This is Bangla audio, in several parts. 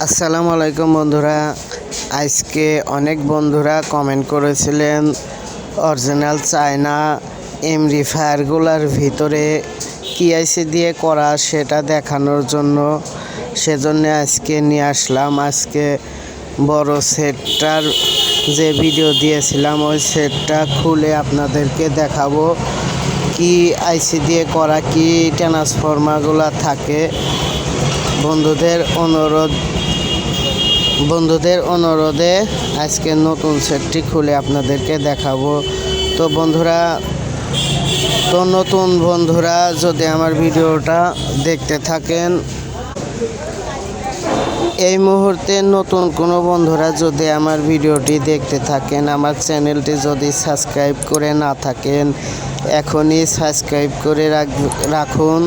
আসসালামু আলাইকুম বন্ধুরা। আজকে অনেক বন্ধুরা কমেন্ট করেছিলেন অরিজিনাল চায়না অ্যাম্পলিফায়ারগুলোর ভিতরে কি আইসি দিয়ে করা সেটা দেখানোর জন্য। সেজন্য আজকে নিয়ে আসলাম। আজকে বড় সেটটার যে ভিডিও দিয়েছিলাম ওই সেটটা খুলে আপনাদেরকে দেখাবো কি আইসি দিয়ে করা, কি ট্রান্সফরমারগুলো থাকে। বন্ধুদের অনুরোধে আজকে নতুন সেটটি খুলে আপনাদেরকে দেখাবো। তো নতুন বন্ধুরা যদি আমার ভিডিওটা দেখতে থাকেন, এই মুহূর্তে নতুন কোনো বন্ধুরা যদি আমার ভিডিওটি দেখতে থাকেন, আমার চ্যানেলটি যদি সাবস্ক্রাইব করে না থাকেন, এখনই সাবস্ক্রাইব করে রাখুন।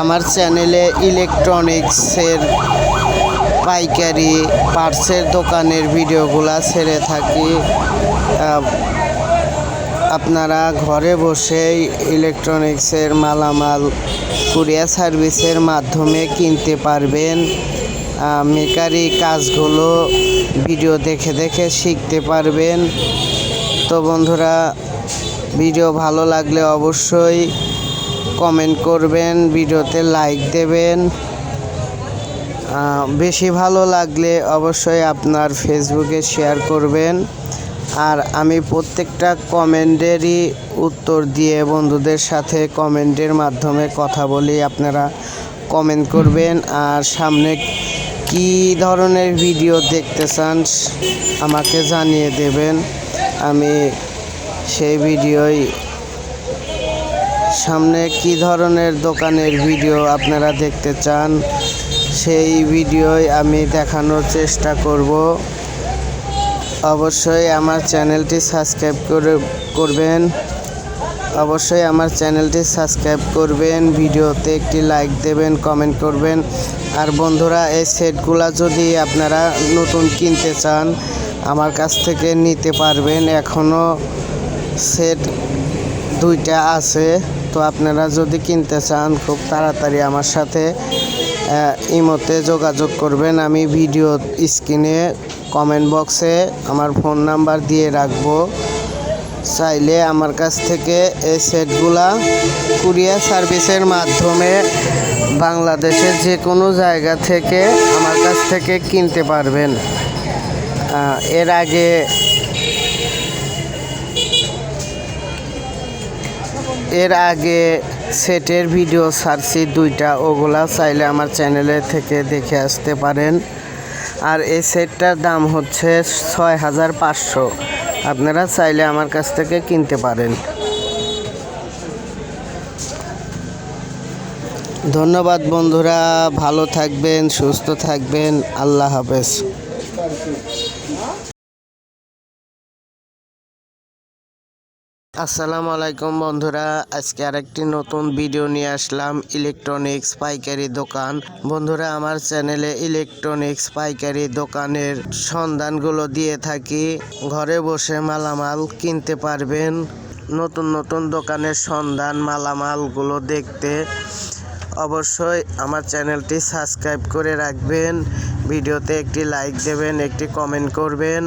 আমার চ্যানেলে ইলেকট্রনিক্সের পাইকারি পার্টসের দোকানের ভিডিওগুলো ছেড়ে থাকি। আপনারা ঘরে বসেই ইলেকট্রনিক্সের মালামাল কুরিয়ার সার্ভিসের মাধ্যমে কিনতে পারবেন। মেকারি কাজগুলো ভিডিও দেখে দেখে শিখতে পারবেন। তো বন্ধুরা, ভিডিও ভালো লাগলে অবশ্যই কমেন্ট করবেন, ভিডিওতে লাইক দেবেন। বেশি ভালো লাগলে অবশ্যই আপনার ফেসবুকে শেয়ার করবেন। আর আমি প্রত্যেকটা কমেন্টেরই উত্তর দিয়ে বন্ধুদের সাথে কমেন্টের মাধ্যমে কথা বলি। আপনারা কমেন্ট করবেন আর সামনে কি ধরনের ভিডিও দেখতে চান আমাকে জানিয়ে দেবেন। আমি সেই ভিডিওই সামনে কি ধরনের দোকানের ভিডিও আপনারা দেখতে চান সেই ভিডিওই আমি দেখানোর চেষ্টা করব। অবশ্যই আমার চ্যানেলটি সাবস্ক্রাইব করবেন, ভিডিওতে একটি লাইক দেবেন, কমেন্ট করবেন। আর বন্ধুরা, এই সেটগুলো যদি আপনারা নতুন কিনতে চান আমার কাছ থেকে নিতে পারবেন। এখনও সেট 2টা আছে। তো আপনারা যদি কিনতে চান খুব তাড়াতাড়ি আমার সাথে ইমোতে যোগাযোগ করবেন। আমি ভিডিও স্ক্রিনে কমেন্ট বক্সে আমার ফোন নাম্বার দিয়ে রাখবো। চাইলে আমার কাছ থেকে এই সেটগুলা কুরিয়ার সার্ভিসের মাধ্যমে বাংলাদেশের যে কোনো জায়গা থেকে আমার কাছ থেকে কিনতে পারবেন। এর আগে সেটের ভিডিও ছাড়ছি 2টা, ওগুলা চাইলে আমার চ্যানেলে থেকে দেখে আসতে পারেন। আর এই সেটটার দাম হচ্ছে 6500। আপনারা চাইলে আমার কাছ থেকে কিনতে পারেন। ধন্যবাদ বন্ধুরা, ভালো থাকবেন, সুস্থ থাকবেন। আল্লাহ হাফেজ। আসসালামু আলাইকুম বন্ধুরা, আজকে আরেকটি নতুন ভিডিও নিয়ে আসলাম ইলেকট্রনিক্স পাইকারি দোকান। বন্ধুরা, আমার চ্যানেলে ইলেকট্রনিক্স পাইকারি দোকানের সন্ধানগুলো দিয়ে থাকি। ঘরে বসে মালামাল কিনতে পারবেন। নতুন দোকানের সন্ধান মালামালগুলো দেখতে অবশ্যই আমার চ্যানেলটি সাবস্ক্রাইব করে রাখবেন, ভিডিওতে একটি লাইক দেবেন, একটি কমেন্ট করবেন।